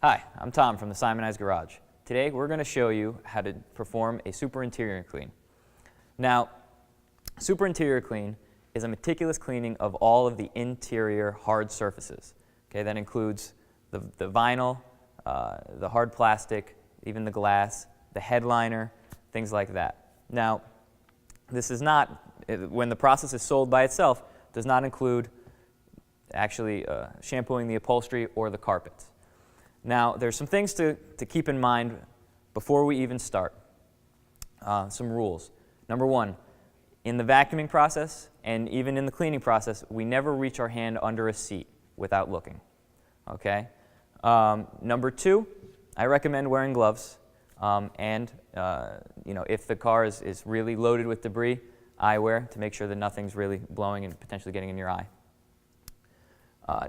Hi, I'm Tom from the Simoniz Garage. Today we're going to show you how to perform a super interior clean. Now, super interior clean is a meticulous cleaning of all of the interior hard surfaces. Okay, that includes the vinyl, the hard plastic, even the glass, the headliner, things like that. Now, this is not, when the process is sold by itself, does not include actually shampooing the upholstery or the carpets. Now, there's some things to keep in mind before we even start. Some rules. Number one, in the vacuuming process and even in the cleaning process, we never reach our hand under a seat without looking. Okay? Number two, I recommend wearing gloves. If the car is really loaded with debris, eyewear to make sure that nothing's really blowing and potentially getting in your eye.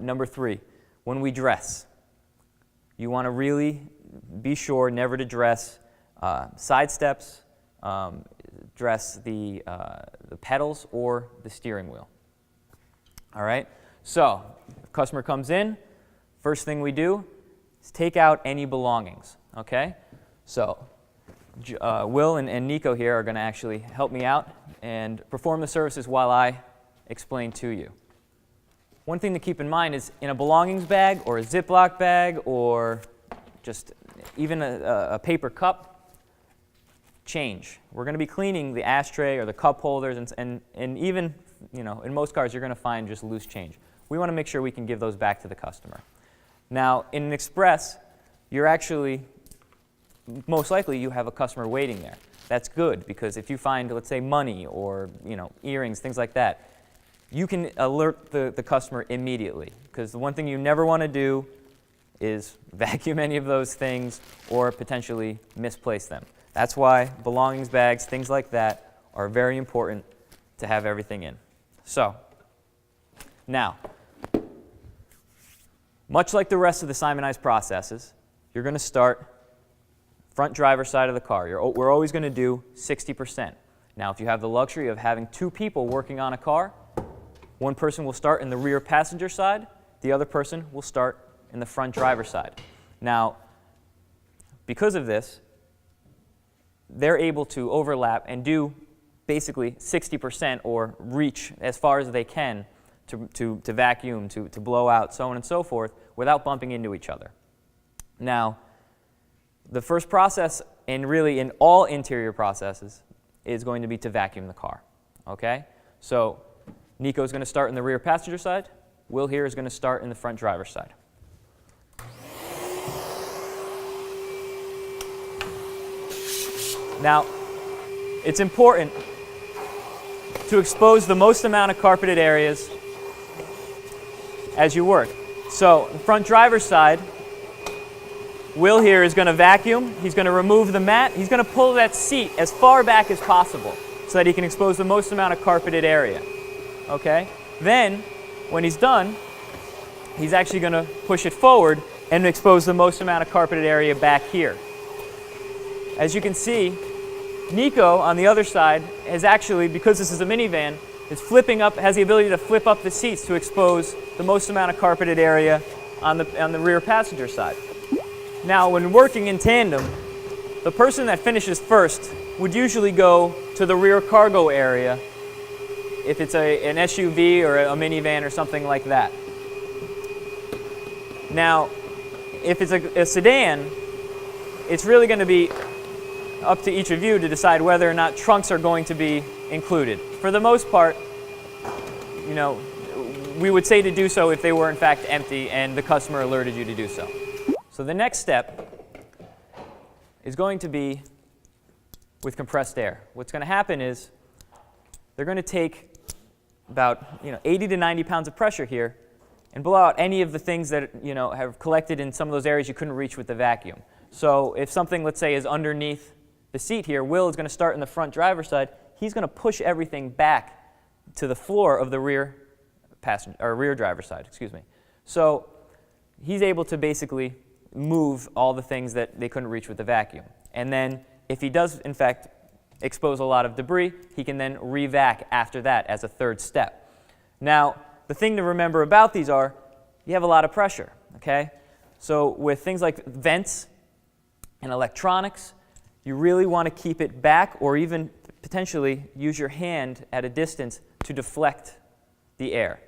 Number three, when we dress, you want to really be sure never to dress side steps, dress the pedals or the steering wheel. All right? So, if the customer comes in, first thing we do is take out any belongings. Okay? So, Will and Nico here are going to actually help me out and perform the services while I explain to you. One thing to keep in mind is in a belongings bag or a Ziploc bag or just even a paper cup, change. We're going to be cleaning the ashtray or the cup holders and even, in most cars you're going to find just loose change. We want to make sure we can give those back to the customer. Now, in an express, you're actually, most likely you have a customer waiting there. That's good because if you find, let's say, money or earrings, things like that, you can alert the customer immediately, because the one thing you never want to do is vacuum any of those things or potentially misplace them. That's why belongings bags, things like that, are very important to have everything in. So, now, much like the rest of the Simoniz processes, you're going to start front driver's side of the car. We're always going to do 60%. Now, if you have the luxury of having two people working on a car, one person will start in the rear passenger side, the other person will start in the front driver's side. Now, because of this, they're able to overlap and do basically 60% or reach as far as they can to vacuum, to blow out, so on and so forth, without bumping into each other. Now, the first process, and really in all interior processes, is going to be to vacuum the car. Okay? So, Nico's going to start in the rear passenger side. Will here is going to start in the front driver's side. Now, it's important to expose the most amount of carpeted areas as you work. So, the front driver's side, Will here is going to vacuum. He's going to remove the mat. He's going to pull that seat as far back as possible so that he can expose the most amount of carpeted area. Okay? Then, when he's done, he's actually going to push it forward and expose the most amount of carpeted area back here. As you can see, Nico, on the other side, is actually, because this is a minivan, is flipping up, has the ability to flip up the seats to expose the most amount of carpeted area on the rear passenger side. Now, when working in tandem, the person that finishes first would usually go to the rear cargo area if it's an SUV or a minivan or something like that. Now, if it's a sedan, it's really going to be up to each of you to decide whether or not trunks are going to be included. For the most part, we would say to do so if they were in fact empty and the customer alerted you to do so. So the next step is going to be with compressed air. What's going to happen is they're going to take about 80 to 90 pounds of pressure here and blow out any of the things that have collected in some of those areas you couldn't reach with the vacuum. So if something, let's say, is underneath the seat here, Will is going to start in the front driver's side. He's going to push everything back to the floor of the rear driver's side, excuse me. So he's able to basically move all the things that they couldn't reach with the vacuum. And then if he does, in fact, expose a lot of debris, he can then re-vac after that as a third step. Now, the thing to remember about these are you have a lot of pressure, okay? So with things like vents and electronics, you really want to keep it back, or even potentially use your hand at a distance to deflect the air.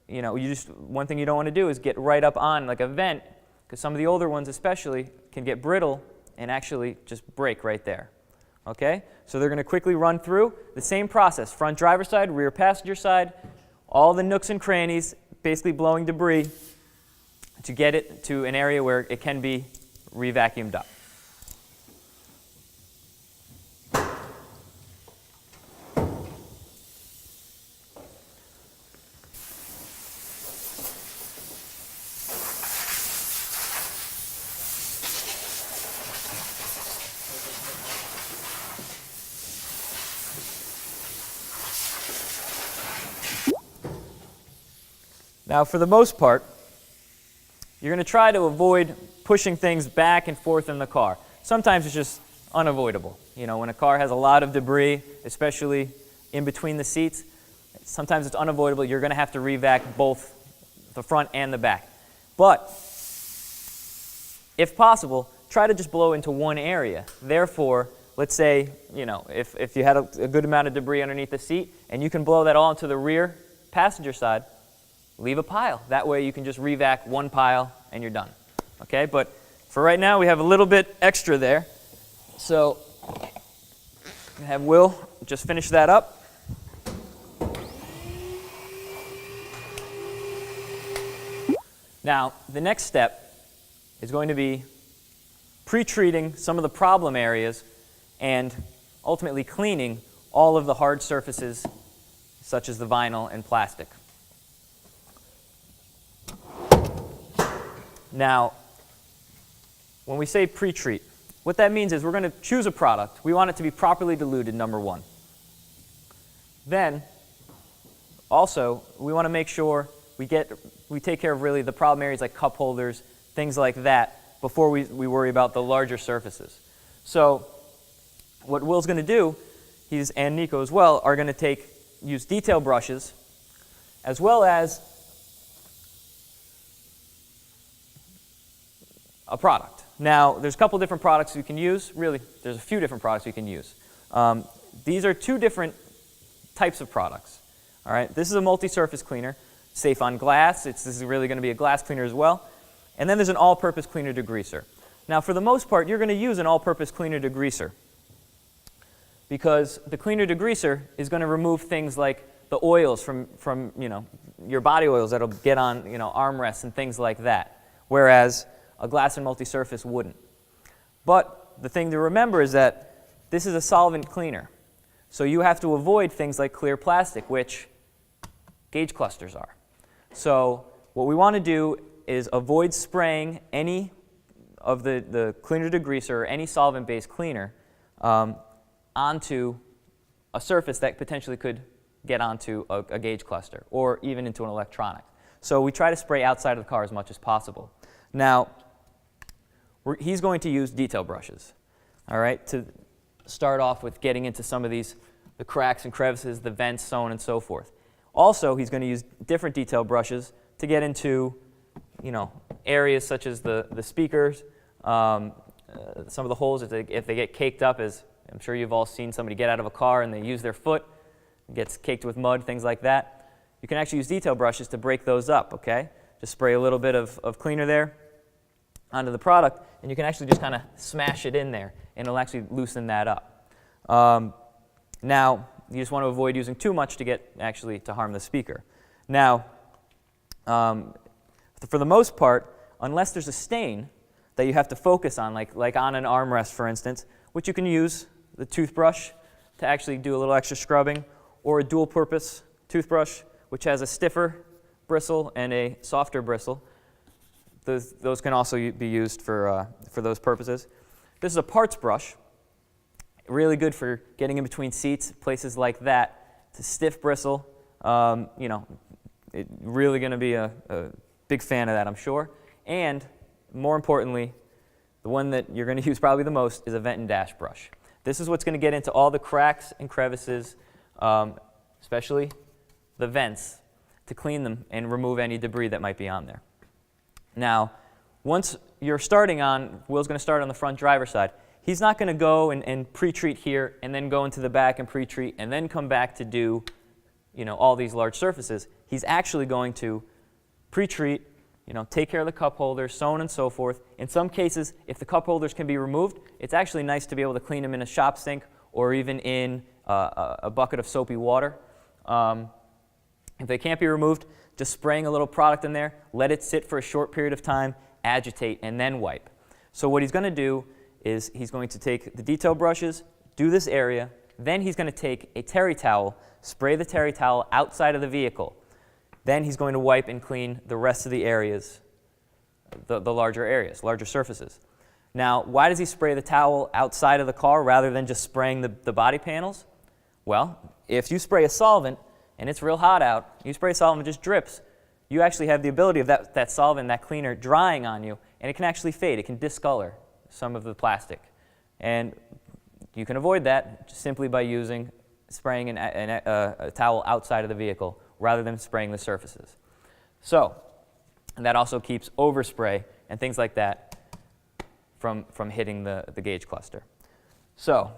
You know, one thing you don't want to do is get right up on like a vent, because some of the older ones especially can get brittle and actually just break right there. Okay? So they're going to quickly run through the same process: front driver's side, rear passenger side, all the nooks and crannies, basically blowing debris to get it to an area where it can be re-vacuumed up. Now, for the most part, you're going to try to avoid pushing things back and forth in the car. Sometimes it's just unavoidable. You know, when a car has a lot of debris, especially in between the seats, sometimes it's unavoidable. You're going to have to re-vac both the front and the back. But if possible, try to just blow into one area. Therefore, let's say, you know, if you had a good amount of debris underneath the seat and you can blow that all into the rear passenger side, leave a pile. That way you can just re-vac one pile and you're done. Okay, but for right now we have a little bit extra there. So I have Will just finish that up. Now the next step is going to be pre-treating some of the problem areas and ultimately cleaning all of the hard surfaces such as the vinyl and plastic. Now, when we say pre-treat, what that means is we're going to choose a product. We want it to be properly diluted, number one. Then, also, we want to make sure we take care of really the problem areas like cup holders, things like that, before we worry about the larger surfaces. So, what Will's going to do, and Nico as well, are going to use detail brushes, as well as a product. Now, there's a couple different products you can use. Really, there's a few different products you can use. These are two different types of products. All right, this is a multi-surface cleaner, safe on glass. This is really going to be a glass cleaner as well. And then there's an all-purpose cleaner degreaser. Now, for the most part, you're going to use an all-purpose cleaner degreaser because the cleaner degreaser is going to remove things like the oils from you know, your body oils that'll get on, you know, armrests and things like that. Whereas a glass and multi-surface wouldn't. But the thing to remember is that this is a solvent cleaner. So you have to avoid things like clear plastic, which gauge clusters are. So what we want to do is avoid spraying any of the cleaner degreaser or any solvent-based cleaner onto a surface that potentially could get onto a gauge cluster or even into an electronic. So we try to spray outside of the car as much as possible. Now, he's going to use detail brushes, all right, to start off with getting into some of these, the cracks and crevices, the vents, so on and so forth. Also, he's going to use different detail brushes to get into, you know, areas such as the speakers, some of the holes if they get caked up, as I'm sure you've all seen somebody get out of a car and they use their foot, it gets caked with mud, things like that. You can actually use detail brushes to break those up, okay? Just spray a little bit of cleaner there onto the product, and you can actually just kind of smash it in there, and it'll actually loosen that up. Now, you just want to avoid using too much to harm the speaker. Now, for the most part, unless there's a stain that you have to focus on, like on an armrest, for instance, which you can use the toothbrush to actually do a little extra scrubbing, or a dual-purpose toothbrush, which has a stiffer bristle and a softer bristle. Those can also be used for those purposes. This is a parts brush, really good for getting in between seats, places like that. It's a stiff bristle. You know, it's really going to be a big fan of that, I'm sure. And more importantly, the one that you're going to use probably the most is a vent and dash brush. This is what's going to get into all the cracks and crevices, especially the vents, to clean them and remove any debris that might be on there. Now, once you're starting on, Will's going to start on the front driver's side. He's not going to go and pre-treat here and then go into the back and pre-treat and then come back to do, all these large surfaces. He's actually going to pre-treat, take care of the cup holders, so on and so forth. In some cases, if the cup holders can be removed, it's actually nice to be able to clean them in a shop sink or even in a bucket of soapy water. If they can't be removed, just spraying a little product in there, let it sit for a short period of time, agitate, and then wipe. So what he's going to do is he's going to take the detail brushes, do this area, then he's going to take a terry towel, spray the terry towel outside of the vehicle. Then he's going to wipe and clean the rest of the areas, the larger areas, larger surfaces. Now, why does he spray the towel outside of the car rather than just spraying the body panels? Well, if you spray a solvent and it's real hot out, you spray a solvent and it just drips, you actually have the ability of that solvent, that cleaner, drying on you, and it can actually fade. It can discolor some of the plastic. And you can avoid that simply by spraying a towel outside of the vehicle rather than spraying the surfaces. So, and that also keeps overspray and things like that from hitting the gauge cluster. So,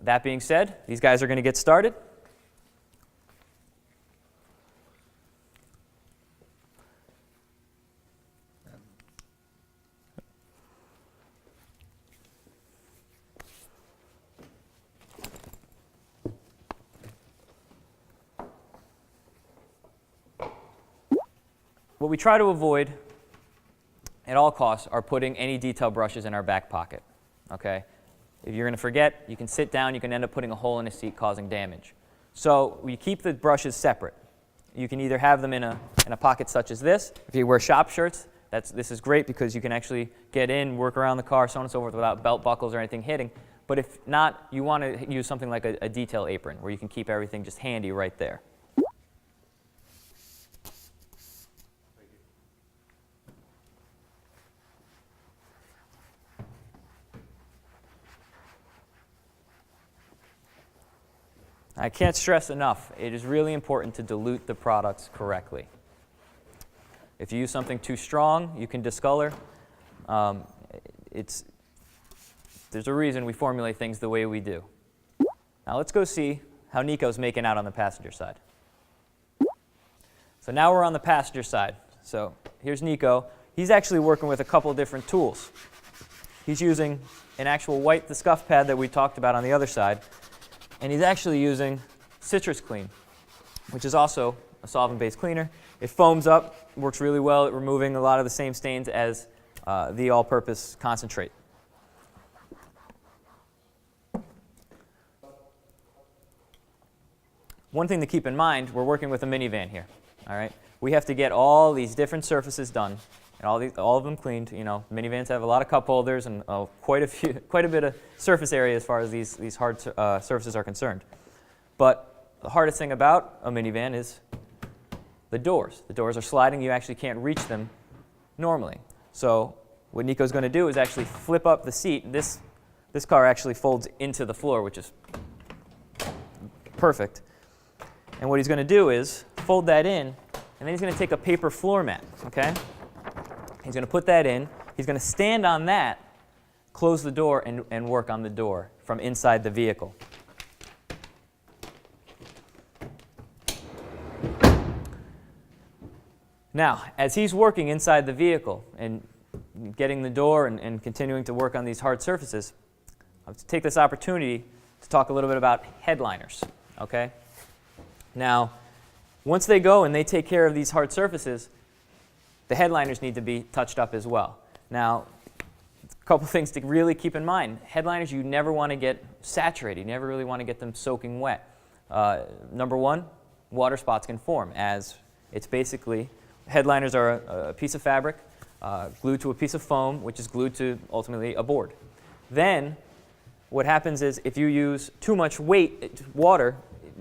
that being said, these guys are going to get started. What we try to avoid at all costs are putting any detail brushes in our back pocket. Okay? If you're going to forget, you can sit down, you can end up putting a hole in a seat causing damage. So we keep the brushes separate. You can either have them in a pocket such as this. If you wear shop shirts, this is great because you can actually get in, work around the car, so on and so forth without belt buckles or anything hitting. But if not, you want to use something like a detail apron where you can keep everything just handy right there. I can't stress enough, it is really important to dilute the products correctly. If you use something too strong, you can discolor. There's a reason we formulate things the way we do. Now let's go see how Nico's making out on the passenger side. So now we're on the passenger side. So here's Nico. He's actually working with a couple different tools. He's using an actual white, the scuff pad that we talked about on the other side. And he's actually using Citrus Clean, which is also a solvent-based cleaner. It foams up, works really well at removing a lot of the same stains as the all-purpose concentrate. One thing to keep in mind, we're working with a minivan here. All right, we have to get all these different surfaces done and all of them cleaned. Minivans have a lot of cup holders and quite a bit of surface area as far as these hard surfaces are concerned. But the hardest thing about a minivan is the doors. The doors are sliding. You actually can't reach them normally. So what Nico's going to do is actually flip up the seat. This car actually folds into the floor, which is perfect. And what he's going to do is fold that in, and then he's going to take a paper floor mat, okay? He's going to put that in. He's going to stand on that, close the door, and work on the door from inside the vehicle. Now, as he's working inside the vehicle and getting the door and continuing to work on these hard surfaces, I'll take this opportunity to talk a little bit about headliners, okay? Now, once they go and they take care of these hard surfaces, the headliners need to be touched up as well. Now, a couple things to really keep in mind. Headliners, you never want to get saturated. You never really want to get them soaking wet. Number one, water spots can form, as it's basically, headliners are a piece of fabric glued to a piece of foam, which is glued to, ultimately, a board. Then, what happens is if you use too much water,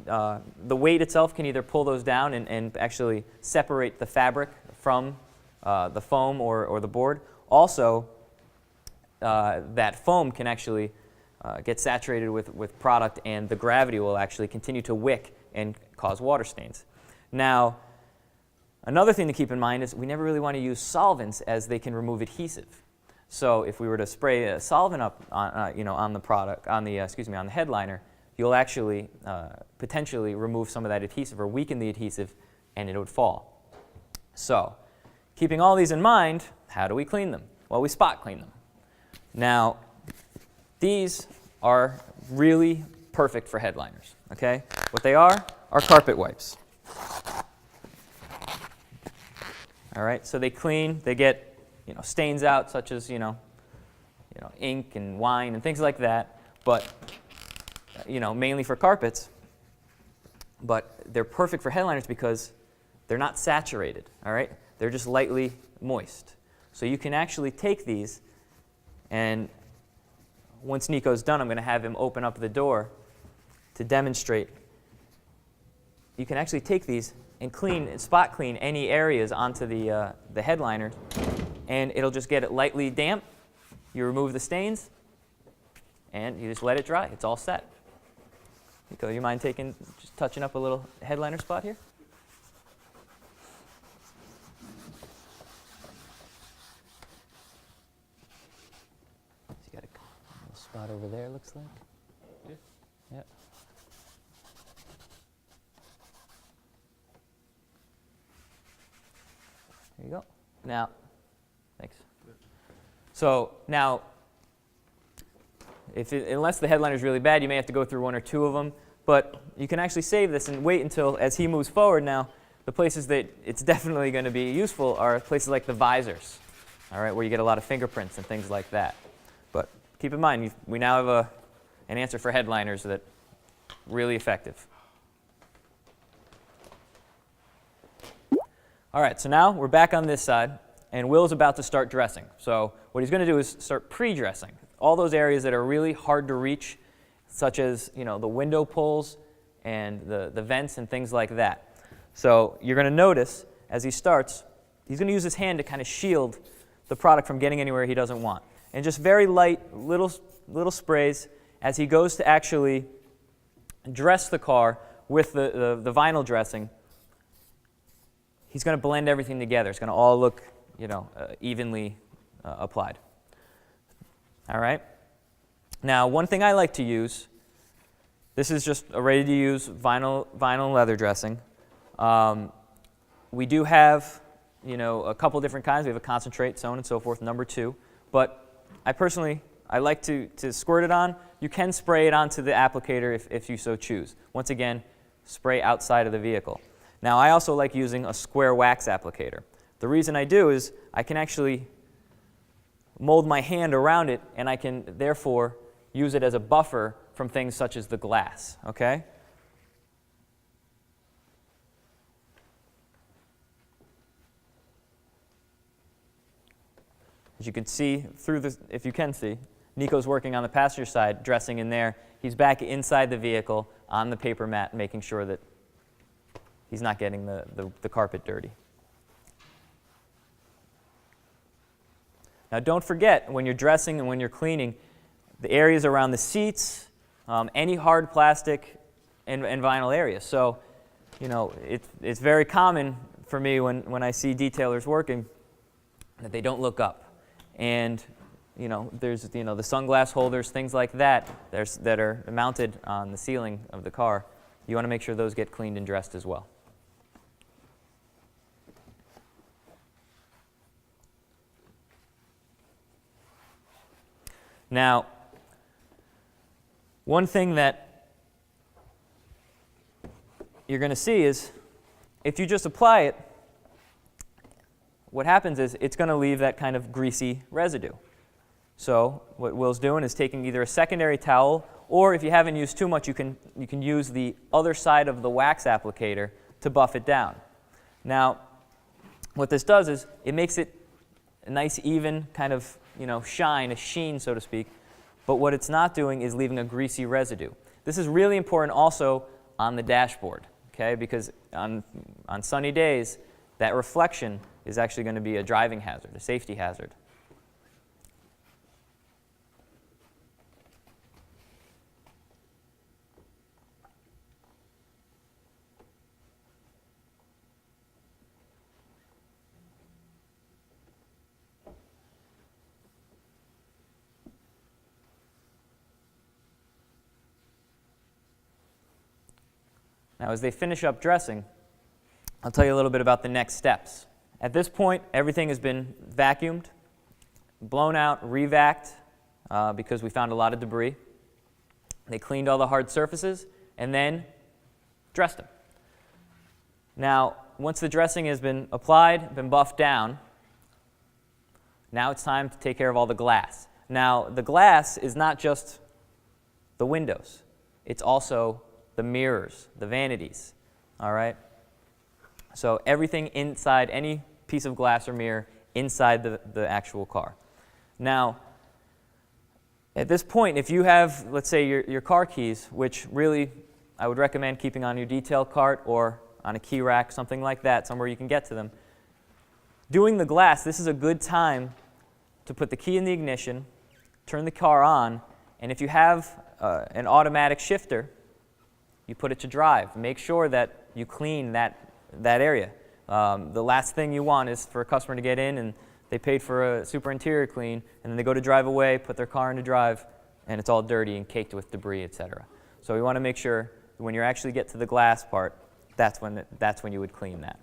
the weight itself can either pull those down and actually separate the fabric from the foam or the board. Also, that foam can actually get saturated with product, and the gravity will actually continue to wick and cause water stains. Now, Another thing to keep in mind is we never really want to use solvents as they can remove adhesive. So if we were to spray a solvent up on the product, on the headliner, you'll actually potentially remove some of that adhesive or weaken the adhesive, and it would fall. So keeping all these in mind, how do we clean them? Well, we spot clean them. Now, these are really perfect for headliners, okay? What they are carpet wipes. All right, so they clean, they get stains out, such as ink and wine and things like that, but mainly for carpets. But they're perfect for headliners because they're not saturated. All right, they're just lightly moist. So you can actually take these, and once Nico's done, I'm going to have him open up the door to demonstrate. You can actually take these and spot clean any areas onto the headliner, and it'll just get it lightly damp. You remove the stains, and you just let it dry. It's all set. Nico, you mind just touching up a little headliner spot here? So you got a little spot over there, looks like. Yeah. Yep. There you go. Now, thanks. So now, unless the headliner is really bad, you may have to go through one or two of them. But you can actually save this and wait until, as he moves forward now, the places that it's definitely going to be useful are places like the visors, all right, where you get a lot of fingerprints and things like that. But keep in mind, we now have an answer for headliners that's really effective. All right, so now we're back on this side, and Will's about to start dressing. So what he's going to do is start pre-dressing. All those areas that are really hard to reach, such as the window pulls and the vents and things like that. So you're going to notice as he starts, he's going to use his hand to kind of shield the product from getting anywhere he doesn't want. And just very light little sprays as he goes to actually dress the car with the vinyl dressing. He's going to blend everything together. It's going to all look evenly applied. All right. Now, one thing I like to use, this is just a ready-to-use vinyl leather dressing. We do have, a couple different kinds. We have a concentrate, so on and so forth, number 2. But I like to squirt it on. You can spray it onto the applicator if you so choose. Once again, spray outside of the vehicle. Now, I also like using a square wax applicator. The reason I do is I can actually mold my hand around it, and I can therefore use it as a buffer from things such as the glass, okay? As you can see if you can see, Nico's working on the passenger side, dressing in there. He's back inside the vehicle on the paper mat, making sure that he's not getting the carpet dirty. Now, don't forget, when you're dressing and when you're cleaning, the areas around the seats, any hard plastic and vinyl areas. So, it's very common for me when I see detailers working that they don't look up. And, there's, the sunglass holders, things like that, that are mounted on the ceiling of the car. You want to make sure those get cleaned and dressed as well. Now, one thing that you're going to see is if you just apply it, what happens is it's going to leave that kind of greasy residue. So what Will's doing is taking either a secondary towel, or if you haven't used too much, you can use the other side of the wax applicator to buff it down. Now, what this does is it makes it a nice even kind of shine, a sheen, so to speak. But what it's not doing is leaving a greasy residue. This is really important also on the dashboard, okay? Because on sunny days, that reflection is actually going to be a driving hazard, a safety hazard. Now, as they finish up dressing, I'll tell you a little bit about the next steps. At this point, everything has been vacuumed, blown out, re-vacked, because we found a lot of debris. They cleaned all the hard surfaces and then dressed them. Now, once the dressing has been applied, been buffed down, now it's time to take care of all the glass. Now, the glass is not just the windows. It's also the mirrors, the vanities, all right? So everything inside, any piece of glass or mirror inside the actual car. Now, at this point, if you have, let's say, your car keys, which really I would recommend keeping on your detail cart or on a key rack, something like that, somewhere you can get to them. Doing the glass, this is a good time to put the key in the ignition, turn the car on, and if you have an automatic shifter, you put it to drive. Make sure that you clean that area. The last thing you want is for a customer to get in and they paid for a super interior clean, and then they go to drive away, put their car into drive, and it's all dirty and caked with debris, etc. So we want to make sure that when you actually get to the glass part, that's when you would clean that.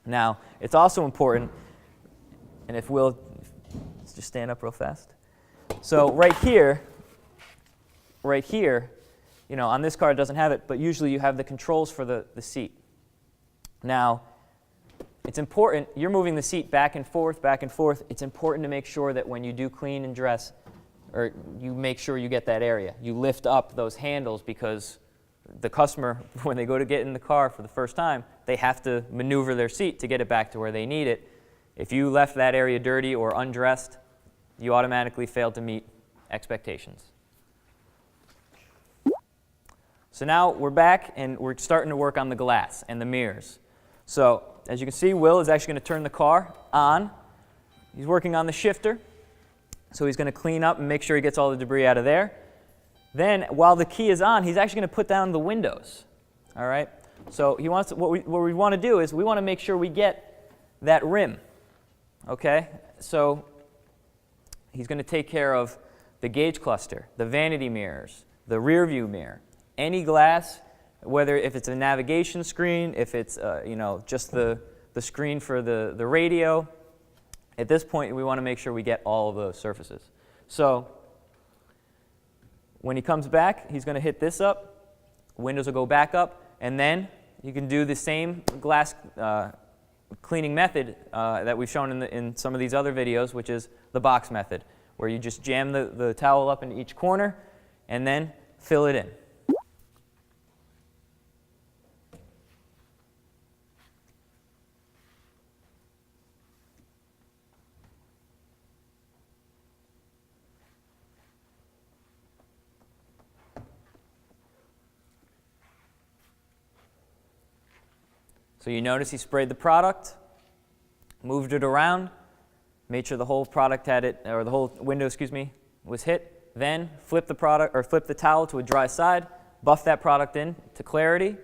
Now, it's also important, and if we'll just stand up real fast. So right here, you know, on this car it doesn't have it, but usually you have the controls for the seat. Now, it's important, you're moving the seat back and forth, it's important to make sure that when you do clean and dress, or you make sure you get that area. You lift up those handles because the customer, when they go to get in the car for the first time, they have to maneuver their seat to get it back to where they need it. If you left that area dirty or undressed, you automatically failed to meet expectations. So now we're back and we're starting to work on the glass and the mirrors. So as you can see, Will is actually going to turn the car on. He's working on the shifter. So he's going to clean up and make sure he gets all the debris out of there. Then, while the key is on, he's actually going to put down the windows. All right? So he wants to, what we want to do is we want to make sure we get that rim. Okay? So he's going to take care of the gauge cluster, the vanity mirrors, the rear view mirror, any glass, whether if it's a navigation screen, if it's you know, just the screen for the radio. At this point, we want to make sure we get all of those surfaces. So when he comes back, he's going to hit this up. Windows will go back up, and then you can do the same glass cleaning method that we've shown in some of these other videos, which is the box method, where you just jam the towel up in each corner and then fill it in. So you notice he sprayed the product, moved it around, made sure the whole product had it, or the whole window, excuse me, was hit. Then flip the product, or flip the towel to a dry side, buff that product in to clarity.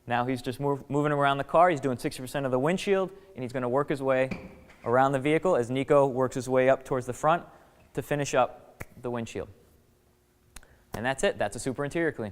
Now he's just moving around the car. He's doing 60% of the windshield, and he's going to work his way around the vehicle as Nico works his way up towards the front to finish up the windshield. And that's it. That's a super interior clean.